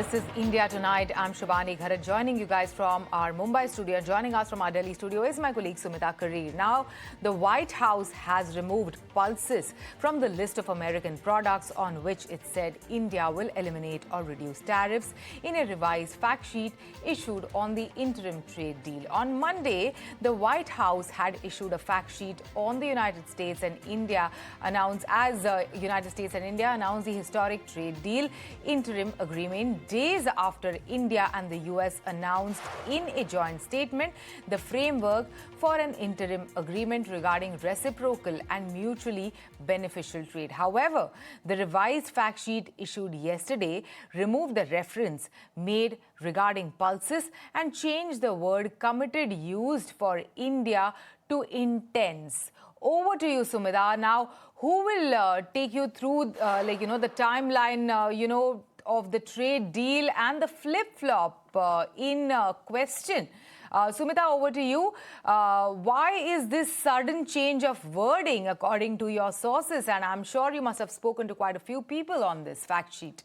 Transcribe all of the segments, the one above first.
This is India Tonight. I'm Shivani Gharat, joining you guys from our Mumbai studio. Joining us from our Delhi studio is my colleague Sumita Karir. Now, the White House has removed pulses from the list of American products on which it said India will eliminate or reduce tariffs in a revised fact sheet issued on the interim trade deal. On Monday, the White House had issued a fact sheet on the United States and India announced the historic trade deal interim agreement days after India and the US announced in a joint statement the framework for an interim agreement regarding reciprocal and mutually beneficial trade. However, the revised fact sheet issued yesterday removed the reference made regarding pulses and changed the word committed used for India to intends. Over to you, Sumita. Now, who will take you through, the timeline, of the trade deal and the flip-flop in question? Sumita, over to you. Why is this sudden change of wording, according to your sources? And I'm sure you must have spoken to quite a few people on this fact sheet.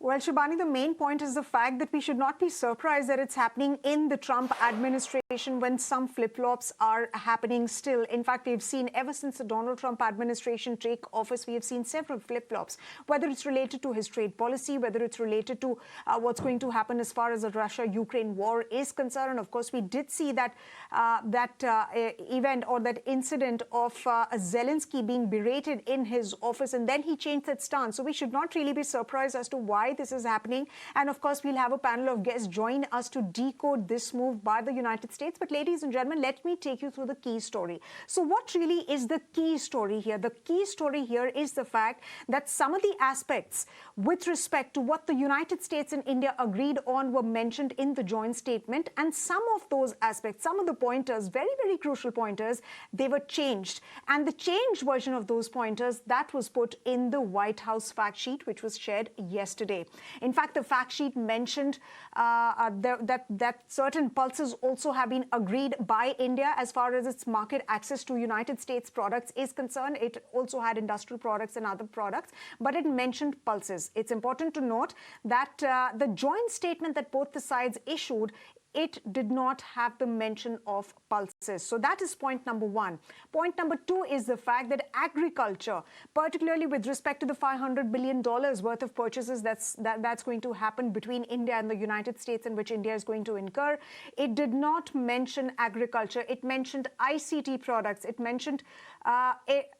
Well, Shibani, the main point is the fact that we should not be surprised that it's happening in the Trump administration when some flip-flops are happening still. In fact, we've seen ever since the Donald Trump administration take office, we have seen several flip-flops, whether it's related to his trade policy, whether it's related to what's going to happen as far as the Russia-Ukraine war is concerned. And of course, we did see that event or that incident of Zelensky being berated in his office, and then he changed that stance. So we should not really be surprised as to why this is happening. And of course, we'll have a panel of guests join us to decode this move by the United States. But ladies and gentlemen, let me take you through the key story. So what really is the key story here? The key story here is the fact that some of the aspects with respect to what the United States and India agreed on were mentioned in the joint statement. And some of those aspects, some of the pointers, very, very crucial pointers, they were changed. And the changed version of those pointers, that was put in the White House fact sheet, which was shared yesterday. In fact, the fact sheet mentioned that certain pulses also have been agreed by India as far as its market access to United States products is concerned. It also had industrial products and other products, but it mentioned pulses. It's important to note that the joint statement that both the sides issued, it did not have the mention of pulses. So that is point number one. Point number two is the fact that agriculture, particularly with respect to the $500 billion worth of purchases that's going to happen between India and the United States, and which India is going to incur, it did not mention agriculture. It mentioned ICT products. It mentioned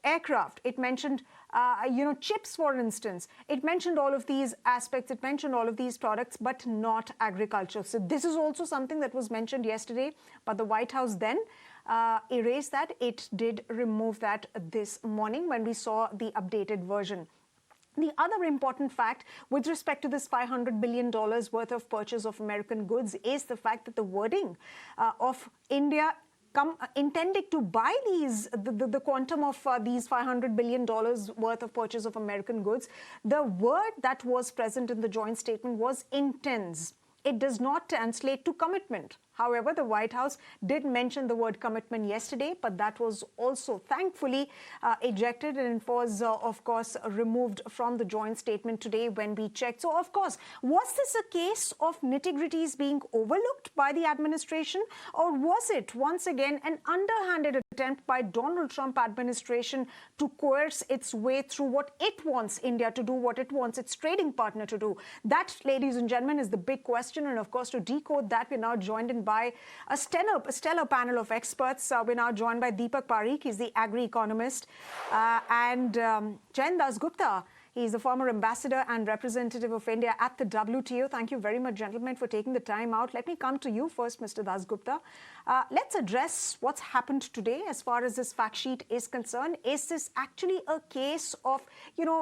aircraft. It mentioned chips, for instance. It mentioned all of these aspects. It mentioned all of these products, but not agriculture. So this is also something that was mentioned yesterday, but the White House then erased that. It did remove that this morning when we saw the updated version. The other important fact with respect to this $500 billion worth of purchase of American goods is the fact that the wording of India intended to buy the quantum of these $500 billion worth of purchase of American goods, the word that was present in the joint statement was intends. It does not translate to commitment. However, the White House did mention the word commitment yesterday, but that was also thankfully ejected, and it was, of course, removed from the joint statement today when we checked. So, of course, was this a case of nitty-gritties being overlooked by the administration, or was it once again an underhanded attempt by Donald Trump administration to coerce its way through what it wants India to do, what it wants its trading partner to do? That, ladies and gentlemen, is the big question. And of course, to decode that, we're now joined in by a stellar panel of experts. We're now joined by Deepak Parikh. He's the agri-economist, and Jain Dasgupta. He's the former ambassador and representative of India at the WTO. Thank you very much, gentlemen, for taking the time out. Let me come to you first, Mr. Dasgupta. Let's address what's happened today as far as this fact sheet is concerned. Is this actually a case of,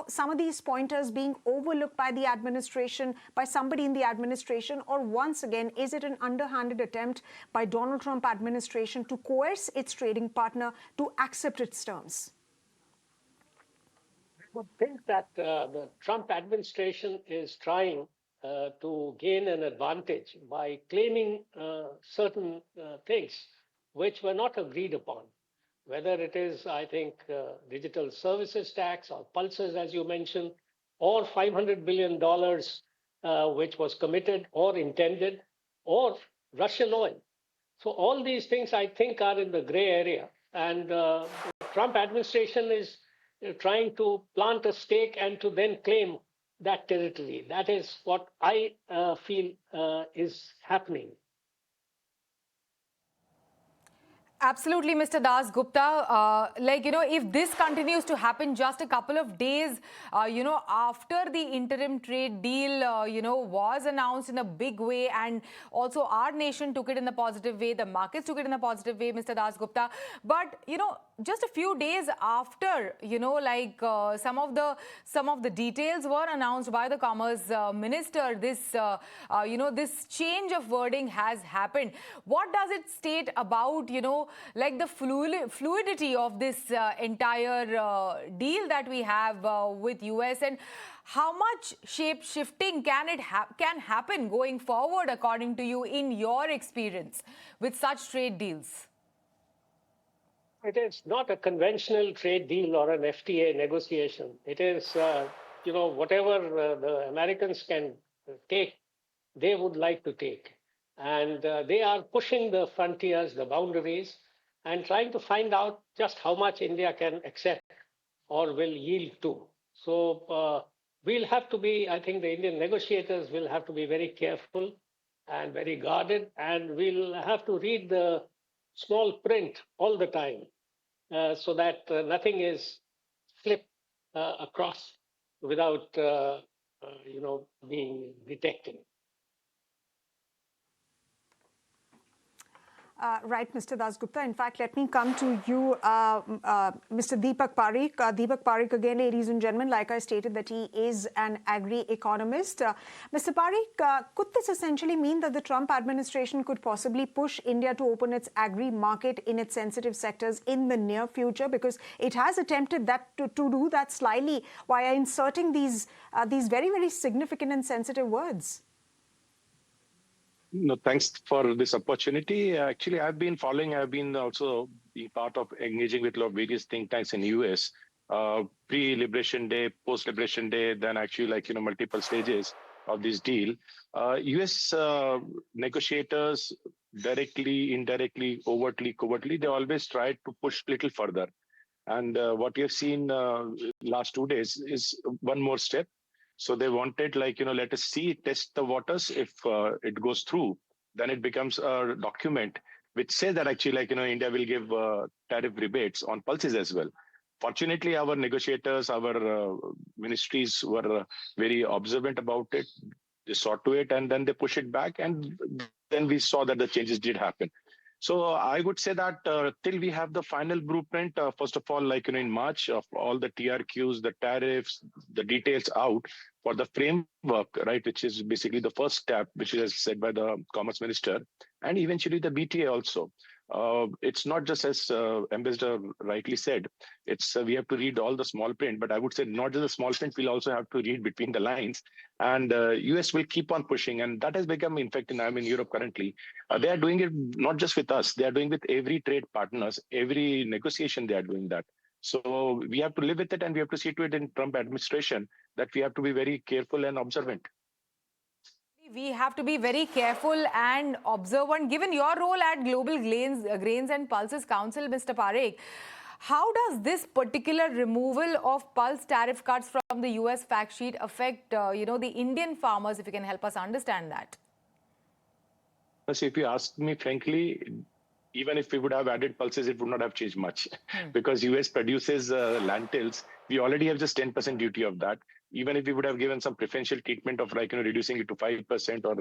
some of these pointers being overlooked by the administration, by somebody in the administration, or once again, is it an underhanded attempt by Donald Trump administration to coerce its trading partner to accept its terms? I think that the Trump administration is trying to gain an advantage by claiming certain things which were not agreed upon. whether it is, I think, digital services tax or pulses, as you mentioned, or $500 billion, which was committed or intended, or Russian oil. So all these things, I think, are in the gray area. And the Trump administration is trying to plant a stake and to then claim that territory. That is what I feel is happening. Absolutely, Mr. Das Gupta. If this continues to happen just a couple of days, after the interim trade deal, was announced in a big way, and also our nation took it in a positive way, the markets took it in a positive way, Mr. Das Gupta. But, just a few days after, some of the details were announced by the Commerce Minister, this change of wording has happened. What does it state about, the fluidity of this entire deal that we have with US, and how much shape shifting can happen going forward, according to you, in your experience with such trade deals? It is not a conventional trade deal or an FTA negotiation. It is, whatever the Americans can take, they would like to take. And they are pushing the frontiers, the boundaries, and trying to find out just how much India can accept or will yield to. So we'll have to be, I think the Indian negotiators will have to be very careful and very guarded, and we'll have to read the small print all the time so that nothing is slipped across without, being detected. Right, Mr. Das Gupta. In fact, let me come to you, Mr. Deepak Parikh. Deepak Parikh, again, ladies and gentlemen, like I stated, that he is an agri-economist. Mr. Parikh, could this essentially mean that the Trump administration could possibly push India to open its agri-market in its sensitive sectors in the near future? Because it has attempted that to do that slyly via inserting these very, very significant and sensitive words. No, thanks for this opportunity. Actually, I've been also being part of engaging with a lot of various think tanks in the US, pre-Liberation Day, post-Liberation Day, then actually multiple stages of this deal. US negotiators, directly, indirectly, overtly, covertly, they always try to push a little further. And what we have seen last 2 days is one more step. So they wanted, let us test the waters. If it goes through, then it becomes a document which says that actually, India will give tariff rebates on pulses as well. Fortunately, our negotiators, our ministries were very observant about it. They saw to it, and then they push it back. And then we saw that the changes did happen. So I would say that till we have the final blueprint, first of all, in March, of all the TRQs, the tariffs, the details out for the framework, right, which is basically the first step, which is said by the Commerce Minister, and eventually the BTA also. It's not just as Ambassador rightly said, it's we have to read all the small print, but I would say not just the small print, we'll also have to read between the lines, and US will keep on pushing, and that has become, in fact, I'm in Europe currently, they are doing it not just with us, they are doing with every trade partners, every negotiation they are doing that. So we have to live with it, and we have to see to it in Trump administration that we have to be very careful and observant. We have to be very careful and observant. Given your role at Global Grains and Pulses Council, Mr. Parikh, how does this particular removal of pulse tariff cuts from the US fact sheet affect, the Indian farmers, if you can help us understand that? So if you ask me frankly, even if we would have added pulses, it would not have changed much because US produces lentils. We already have just 10% duty of that. Even if we would have given some preferential treatment of reducing it to 5% or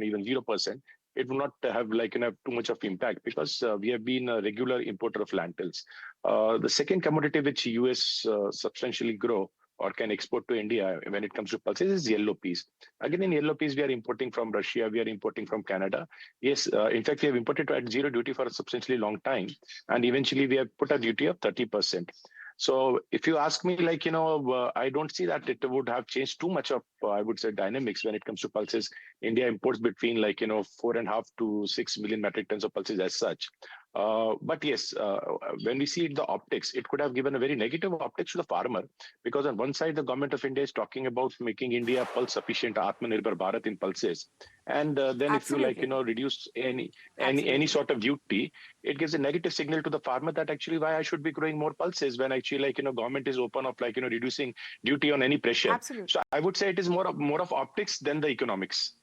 even 0%, it would not have too much of impact because we have been a regular importer of lentils. The second commodity which US substantially grow or can export to India when it comes to pulses is yellow peas. Again, in yellow peas, we are importing from Russia, we are importing from Canada. Yes, in fact, we have imported at zero duty for a substantially long time. And eventually, we have put a duty of 30%. So if you ask me, I don't see that it would have changed too much of, I would say, dynamics when it comes to pulses. India imports between 4.5 to 6 million metric tons of pulses as such. But yes, when we see the optics, it could have given a very negative optics to the farmer, because on one side, the government of India is talking about making India pulse sufficient, Atmanirbhar Bharat in pulses. And then if you Absolutely. reduce any Absolutely. sort of duty, it gives a negative signal to the farmer that actually why I should be growing more pulses when actually government is open of reducing duty on any pressure. Absolutely. So I would say it is more of optics than the economics.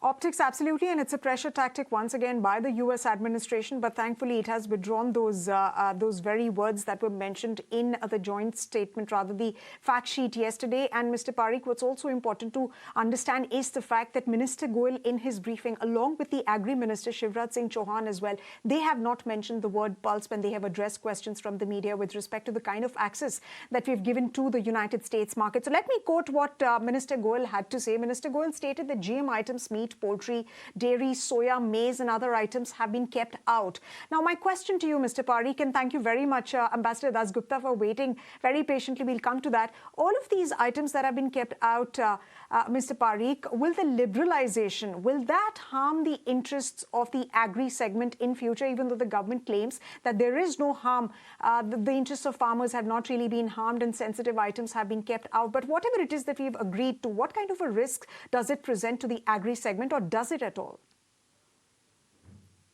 Optics, absolutely, and it's a pressure tactic once again by the U.S. administration. But thankfully, it has withdrawn those very words that were mentioned in the joint statement, rather the fact sheet yesterday. And Mr. Parikh, what's also important to understand is the fact that Minister Goyal, in his briefing, along with the Agri Minister Shivraj Singh Chauhan as well, they have not mentioned the word pulse when they have addressed questions from the media with respect to the kind of access that we've given to the United States market. So let me quote what Minister Goyal had to say. Minister Goyal stated that GM items, meat, poultry, dairy, soya, maize, and other items have been kept out. Now, my question to you, Mr. Parikh, and thank you very much, Ambassador Das Gupta, for waiting very patiently. We'll come to that. All of these items that have been kept out, Mr. Parikh, will the liberalization, will that harm the interests of the agri segment in future, even though the government claims that there is no harm? The interests of farmers have not really been harmed and sensitive items have been kept out. But whatever it is that we've agreed to, what kind of a risk does it present to the agri segment, or does it at all?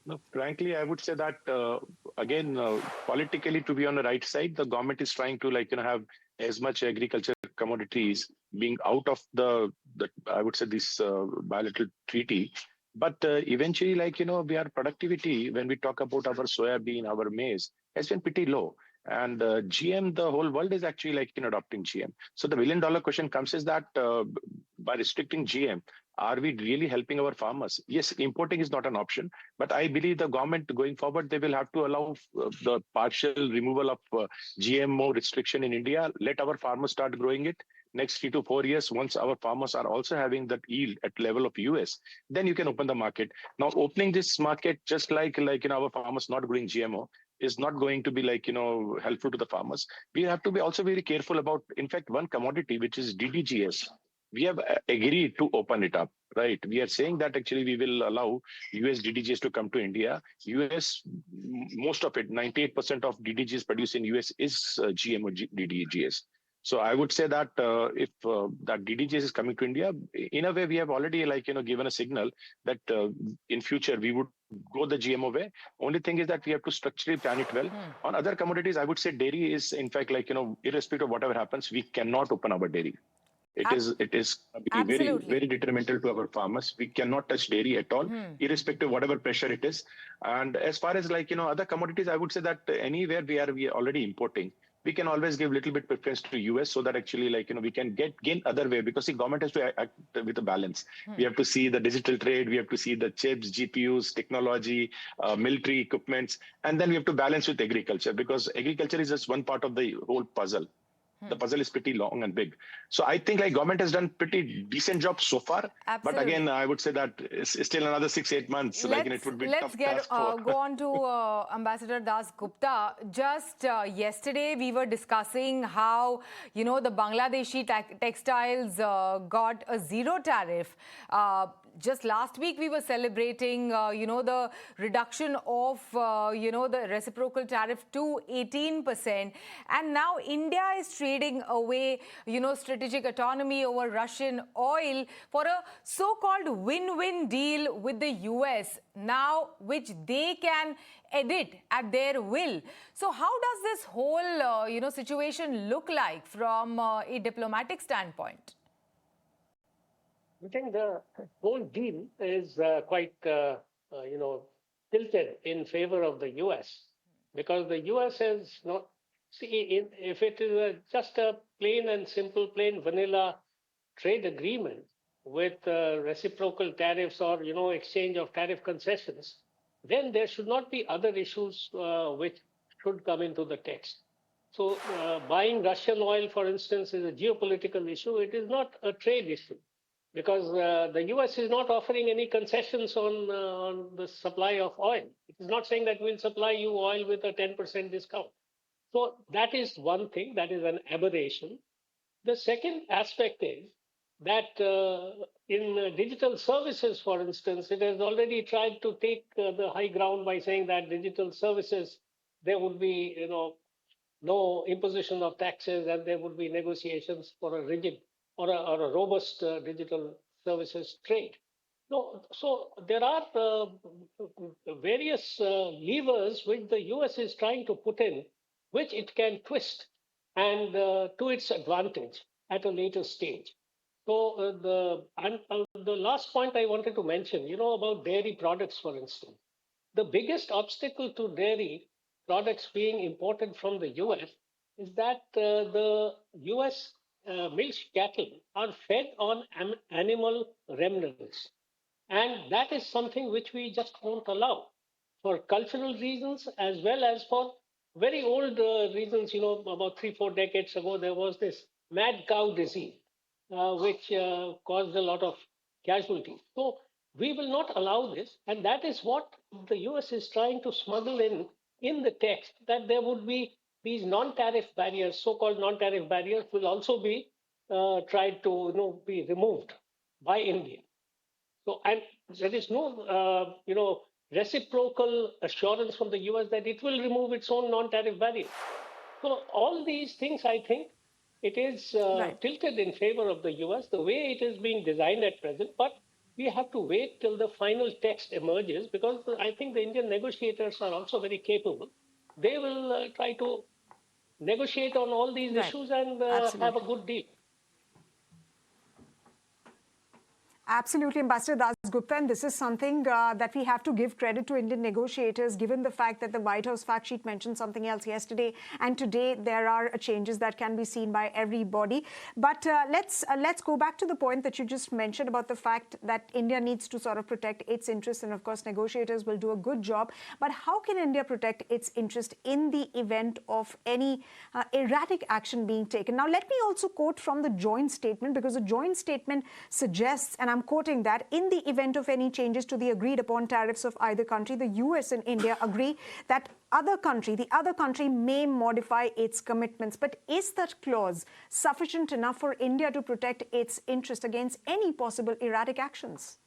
No, frankly, I would say that again, politically, to be on the right side, the government is trying to have as much agriculture commodities being out of the I would say this bilateral treaty. But eventually, our productivity when we talk about our soybean, our maize has been pretty low. And GM, the whole world is actually adopting GM. So the $1 million question comes is that by restricting GM, are we really helping our farmers? Yes, importing is not an option, but I believe the government going forward, they will have to allow the partial removal of GMO restriction in India. Let our farmers start growing it. Next 3 to 4 years, once our farmers are also having that yield at level of US, then you can open the market. Now, opening this market just like our farmers not growing GMO is not going to be helpful to the farmers. We have to be also very careful about, in fact, one commodity which is DDGS. We have agreed to open it up, right? We are saying that actually we will allow US DDGs to come to India. US, most of it, 98% of DDGs produced in US is GMO DDGs. So I would say that if that DDGs is coming to India, in a way we have already given a signal that in future we would go the GMO way. Only thing is that we have to structurally plan it well. On other commodities, I would say dairy is, in fact, irrespective of whatever happens, we cannot open our dairy. It is very, Absolutely. very detrimental to our farmers. We cannot touch dairy at all, irrespective of whatever pressure it is. And as far as other commodities, I would say that anywhere we are already importing, we can always give little bit preference to US so that actually we can gain other way, because the government has to act with a balance. We have to see the digital trade, we have to see the chips, GPUs, technology, military equipments, and then we have to balance with agriculture, because agriculture is just one part of the whole puzzle. The puzzle is pretty long and big. So I think government has done pretty decent job so far. Absolutely. But again, I would say that it's still another 6-8 months. It would be tough task for. Go on to Ambassador Das Gupta. Just yesterday, we were discussing how, the Bangladeshi textiles got a zero tariff. Just last week, we were celebrating, the reduction of, the reciprocal tariff to 18%. And now India is trading away, strategic autonomy over Russian oil for a so-called win-win deal with the US, now which they can edit at their will. So how does this whole, situation look like from a diplomatic standpoint? I think the whole deal is quite, tilted in favor of the US, because the US has not, if it is just a plain and simple, plain vanilla trade agreement with reciprocal tariffs or, exchange of tariff concessions, then there should not be other issues which should come into the text. So buying Russian oil, for instance, is a geopolitical issue. It is not a trade issue, because the US is not offering any concessions on the supply of oil. It is not saying that we'll supply you oil with a 10% discount. So that is one thing, that is an aberration. The second aspect is that in digital services, for instance, it has already tried to take the high ground by saying that digital services, there would be, no imposition of taxes, and there would be negotiations for a rigid or a robust digital services trade. No, so there are various levers which the US is trying to put in, which it can twist and to its advantage at a later stage. So the last point I wanted to mention, about dairy products, for instance, the biggest obstacle to dairy products being imported from the US is that the US milk cattle are fed on animal remnants. And that is something which we just won't allow for cultural reasons as well as for very old reasons. About 3, 4 decades ago, there was this mad cow disease, which caused a lot of casualties. So we will not allow this. And that is what the US is trying to smuggle in the text, that there would be these non-tariff barriers, so-called non-tariff barriers will also be tried to be removed by India. So, and there is no, reciprocal assurance from the US that it will remove its own non-tariff barrier. So, all these things, I think, it is Right. tilted in favor of the US, the way it is being designed at present. But we have to wait till the final text emerges, because I think the Indian negotiators are also very capable. They will try to negotiate on all these Right. issues and have a Absolutely. good deal. Absolutely, Ambassador Dasgupta, and this is something that we have to give credit to Indian negotiators, given the fact that the White House fact sheet mentioned something else yesterday, and today there are changes that can be seen by everybody. But let's go back to the point that you just mentioned about the fact that India needs to sort of protect its interests, and of course, negotiators will do a good job. But how can India protect its interest in the event of any erratic action being taken? Now, let me also quote from the joint statement, because the joint statement suggests, and I'm quoting that, in the event of any changes to the agreed upon tariffs of either country, the US and India agree that the other country may modify its commitments. But is that clause sufficient enough for India to protect its interest against any possible erratic actions?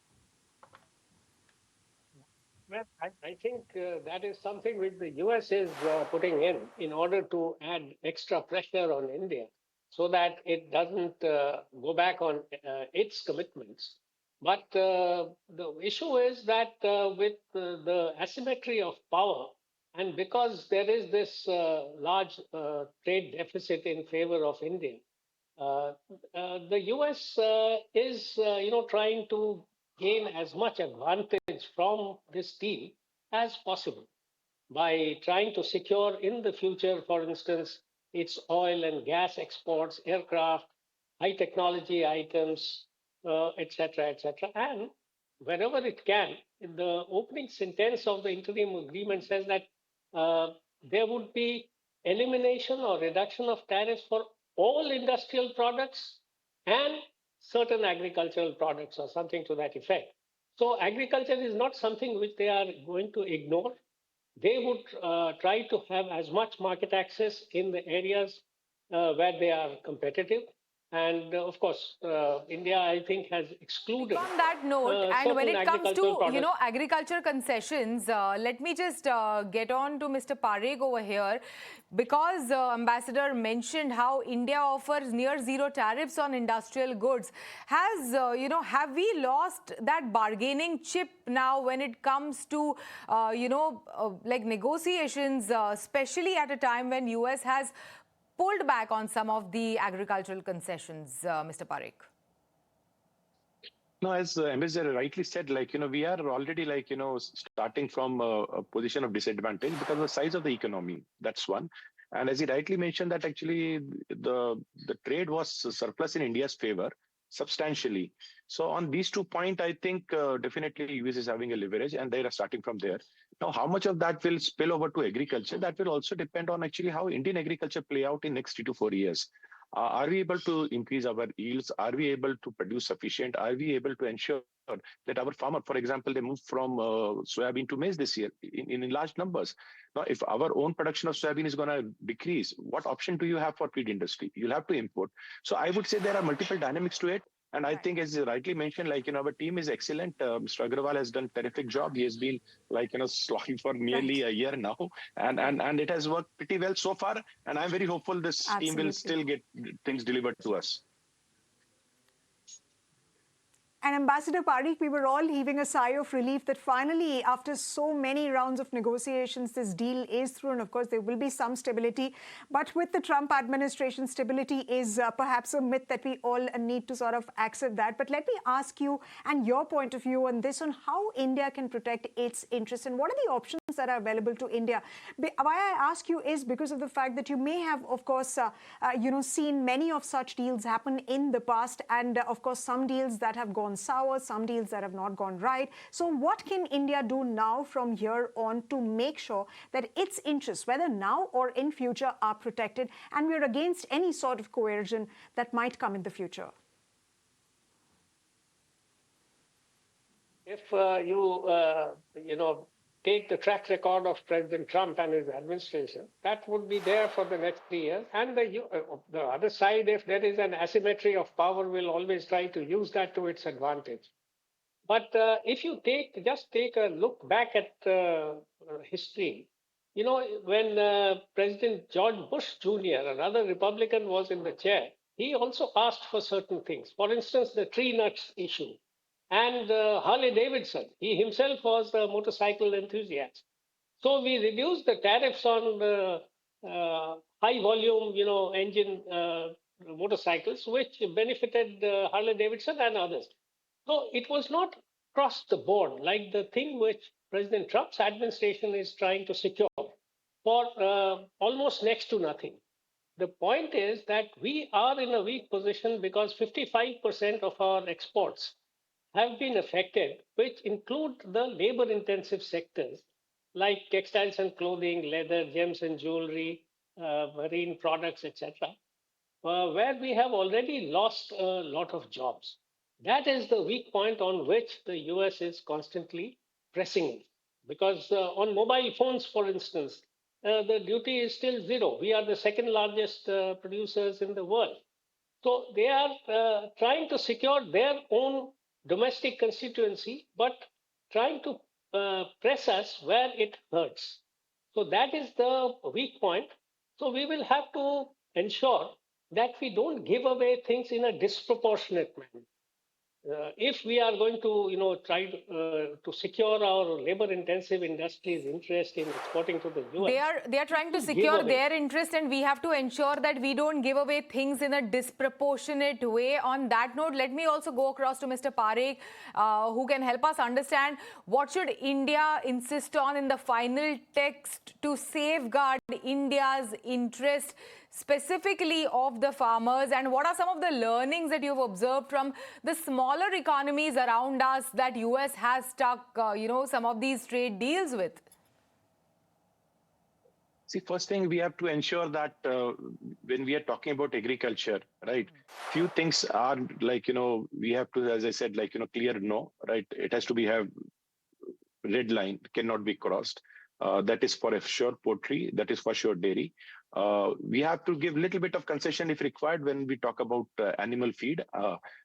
Well, I think that is something which the US is putting in order to add extra pressure on India so that it doesn't go back on its commitments. But the issue is that with the asymmetry of power, and because there is this large trade deficit in favor of India, uh, the US is, trying to gain as much advantage from this deal as possible by trying to secure in the future, for instance, its oil and gas exports, aircraft, high technology items, etc., etc. And wherever it can, the opening sentence of the interim agreement says that there would be elimination or reduction of tariffs for all industrial products and certain agricultural products, or something to that effect. So agriculture is not something which they are going to ignore. They would try to have as much market access in the areas where they are competitive. And of course, India, I think, has excluded On that note, and when certain it comes agricultural to, products. agriculture concessions, let me just get on to Mr. Parekh over here, because Ambassador mentioned how India offers near zero tariffs on industrial goods. Have we lost that bargaining chip now when it comes to, like negotiations, especially at a time when US has pulled back on some of the agricultural concessions, Mr. Parekh? No, as Ambassador rightly said, we are already starting from a position of disadvantage because of the size of the economy. That's one. And as he rightly mentioned, that actually the trade was surplus in India's favor substantially. So on these 2 points, I think definitely US is having a leverage, and they are starting from there. Now, how much of that will spill over to agriculture? That will also depend on actually how Indian agriculture play out in next 3 to 4 years. Are we able to increase our yields? Are we able to produce sufficient? Are we able to ensure that our farmer, for example, they moved from soybean to maize this year in large numbers? Now, if our own production of soybean is going to decrease, what option do you have for feed industry? You'll have to import. So I would say there are multiple dynamics to it. And I think, as you rightly mentioned, our team is excellent. Mr. Agrawal has done terrific job. He has been slogging for nearly a year now, and it has worked pretty well so far. And I'm very hopeful this team will Absolutely. still get things delivered to us. And Ambassador Parikh, we were all heaving a sigh of relief that finally, after so many rounds of negotiations, this deal is through. And of course, there will be some stability. But with the Trump administration, stability is perhaps a myth that we all need to sort of accept that. But let me ask you and your point of view on this, on how India can protect its interests and what are the options that are available to India. Why I ask you is because of the fact that you may have, of course, seen many of such deals happen in the past, and of course, some deals that have gone sour, some deals that have not gone right. So what can India do now from here on to make sure that its interests, whether now or in future, are protected, and we're against any sort of coercion that might come in the future? If take the track record of President Trump and his administration, that would be there for the next 3 years. And the other side, if there is an asymmetry of power, will always try to use that to its advantage. But if you just take a look back at history, when President George Bush Jr., another Republican, was in the chair, he also asked for certain things. For instance, the tree nuts issue. And Harley Davidson, he himself was a motorcycle enthusiast. So we reduced the tariffs on the high volume, engine motorcycles, which benefited Harley Davidson and others. So it was not across the board like the thing which President Trump's administration is trying to secure for almost next to nothing. The point is that we are in a weak position because 55% of our exports have been affected, which include the labor intensive sectors like textiles and clothing, leather, gems and jewelry, marine products, etc., where we have already lost a lot of jobs. That is the weak point on which the US is constantly pressing. Because on mobile phones, for instance, the duty is still zero. We are the second largest producers in the world. So they are trying to secure their own domestic constituency, but trying to press us where it hurts. So that is the weak point. So we will have to ensure that we don't give away things in a disproportionate manner. If we are going to, try to secure our labor-intensive industries' interest in exporting to the US, they are trying to secure their interest, and we have to ensure that we don't give away things in a disproportionate way. On that note, let me also go across to Mr. Parikh, who can help us understand what should India insist on in the final text to safeguard India's interest, specifically of the farmers, and what are some of the learnings that you've observed from the smaller economies around us that US has stuck, some of these trade deals with? See, first thing, we have to ensure that when we are talking about agriculture, right, few things are we have to, as I said, clear no, right? It has to have red line, cannot be crossed. That is for sure poultry, that is for sure dairy. We have to give a little bit of concession if required when we talk about animal feed,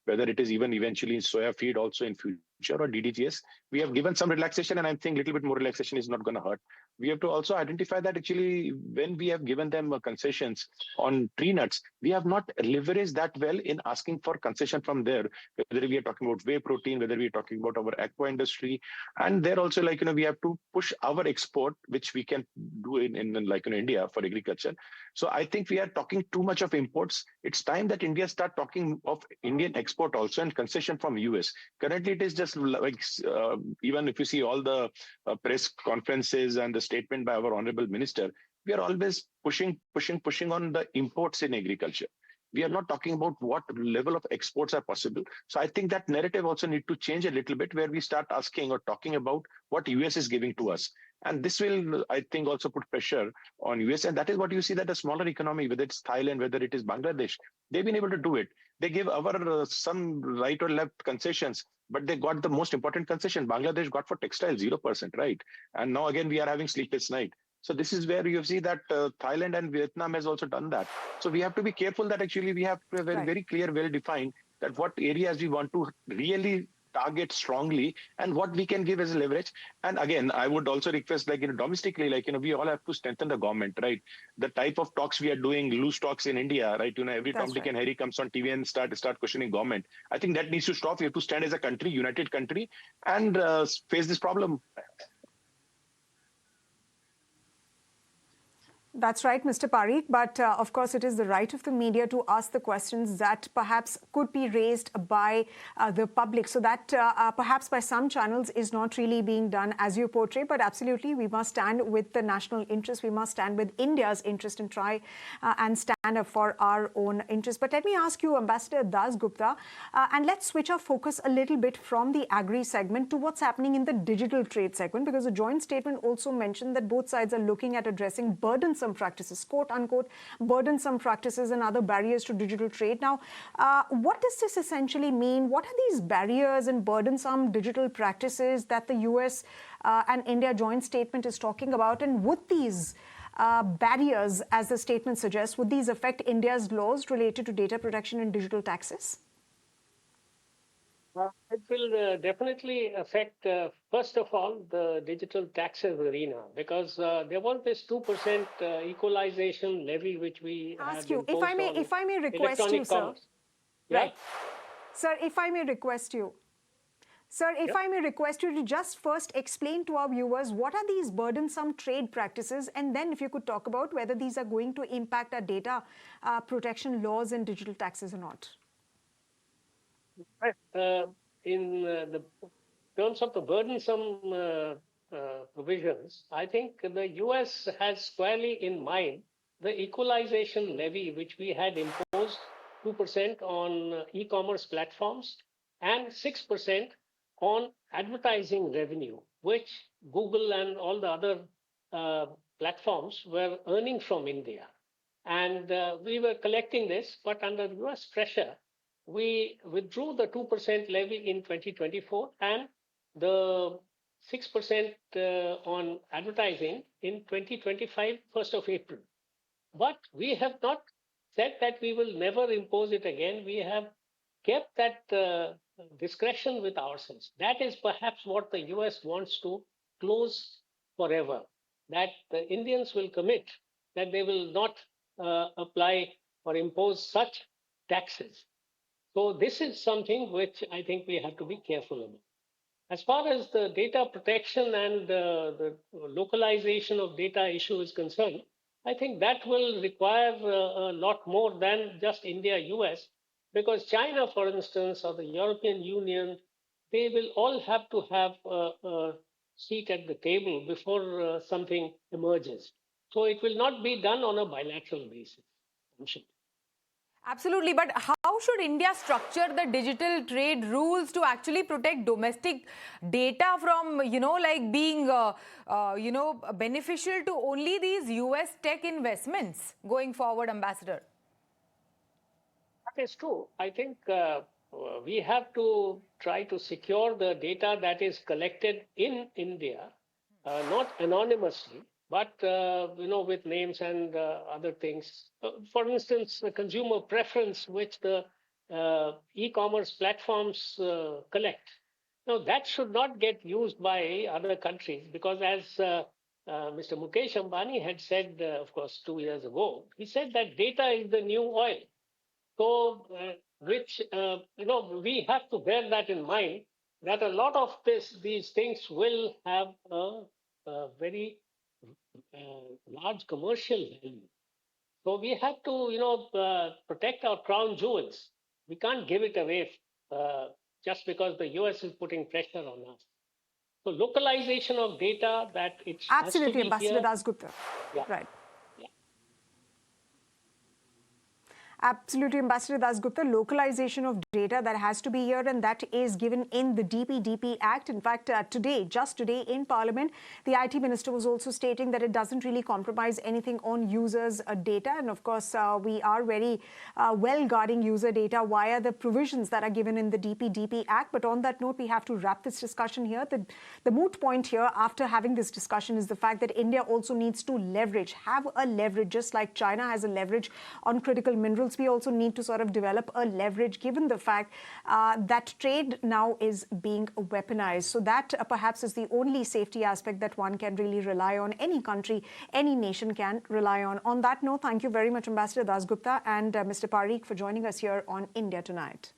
whether it is even eventually soya feed also in future or DDGS. We have given some relaxation, and I think a little bit more relaxation is not going to hurt. We have to also identify that actually when we have given them concessions on tree nuts, we have not leveraged that well in asking for concession from there, whether we are talking about whey protein, whether we are talking about our aqua industry. And there also, we have to push our export, which we can do in India for agriculture. So I think we are talking too much of imports. It's time that India start talking of Indian export also and concession from US. Currently, it is just even if you see all the press conferences and the statement by our honorable minister, we are always pushing on the imports in agriculture. We are not talking about what level of exports are possible. So I think that narrative also need to change a little bit, where we start asking or talking about what US is giving to us. And this will, I think, also put pressure on US. And that is what you see, that a smaller economy, whether it's Thailand, whether it is Bangladesh, they've been able to do it. They give our some right or left concessions, but they got the most important concession. Bangladesh got for textile 0%, right? And now again, we are having sleepless night. So this is where you see that Thailand and Vietnam has also done that. So we have to be careful that actually we have a very clear, well-defined that what areas we want to really target strongly and what we can give as a leverage. And again, I would also request, like, domestically, like, we all have to strengthen the government, right? The type of talks we are doing, loose talks in India, right? Every Tom, That's Dick right. and Harry comes on TV and start questioning government. I think that needs to stop. We have to stand as a country, united country, and face this problem. That's right, Mr. Parikh. But of course, it is the right of the media to ask the questions that perhaps could be raised by the public. So that perhaps by some channels is not really being done as you portray. But absolutely, we must stand with the national interest. We must stand with India's interest and try and stand up for our own interest. But let me ask you, Ambassador Das Gupta, and let's switch our focus a little bit from the agri segment to what's happening in the digital trade segment, because the joint statement also mentioned that both sides are looking at addressing burdensome practices, quote unquote, burdensome practices and other barriers to digital trade. Now, what does this essentially mean? What are these barriers and burdensome digital practices that the US and India joint statement is talking about? And would these barriers, as the statement suggests, would these affect India's laws related to data protection and digital taxes? It will definitely affect, first of all, the digital taxes arena, because there was this 2% equalization levy which we Ask had you, imposed if I may request electronic you, sir. commerce. Yeah? Right. Sir, if I may request you. Sir, if I may request you to just first explain to our viewers what are these burdensome trade practices, and then if you could talk about whether these are going to impact our data protection laws and digital taxes or not. In the terms of the burdensome provisions, I think the US has squarely in mind the equalization levy, which we had imposed 2% on e-commerce platforms and 6% on advertising revenue, which Google and all the other platforms were earning from India. And we were collecting this, but under US pressure, we withdrew the 2% levy in 2024 and the 6% on advertising in 2025, 1st of April. But we have not said that we will never impose it again. We have kept that discretion with ourselves. That is perhaps what the US wants to close forever, that the Indians will commit that they will not apply or impose such taxes. So this is something which I think we have to be careful about. As far as the data protection and the localization of data issue is concerned, I think that will require a lot more than just India-US, because China, for instance, or the European Union, they will all have to have a seat at the table before something emerges. So it will not be done on a bilateral basis. Absolutely, but how should India structure the digital trade rules to actually protect domestic data from, like being, beneficial to only these US tech investments going forward, Ambassador? That is true. I think we have to try to secure the data that is collected in India, not anonymously, but with names and other things. For instance, the consumer preference which the e-commerce platforms collect. Now, that should not get used by other countries, because as Mr. Mukesh Ambani had said, of course, 2 years ago, he said that data is the new oil. So, we have to bear that in mind, that a lot of these things will have a very large commercial value. So we have to, protect our crown jewels. We can't give it away just because the US is putting pressure on us. So localization of data, that it has to Absolutely, be Ambassador here. Das Gupta. Yeah. Right. Absolutely, Ambassador Das Gupta, localization of data that has to be here, and that is given in the DPDP Act. In fact, just today in Parliament, the IT Minister was also stating that it doesn't really compromise anything on users' data. And of course, we are very well guarding user data via the provisions that are given in the DPDP Act. But on that note, we have to wrap this discussion here. The moot point here, after having this discussion, is the fact that India also needs to have a leverage, just like China has a leverage on critical minerals households, we also need to sort of develop a leverage given the fact that trade now is being weaponized. So that perhaps is the only safety aspect that one can really rely on. Any country, any nation can rely on. On that note, thank you very much, Ambassador Das Gupta and Mr. Parikh, for joining us here on India Tonight.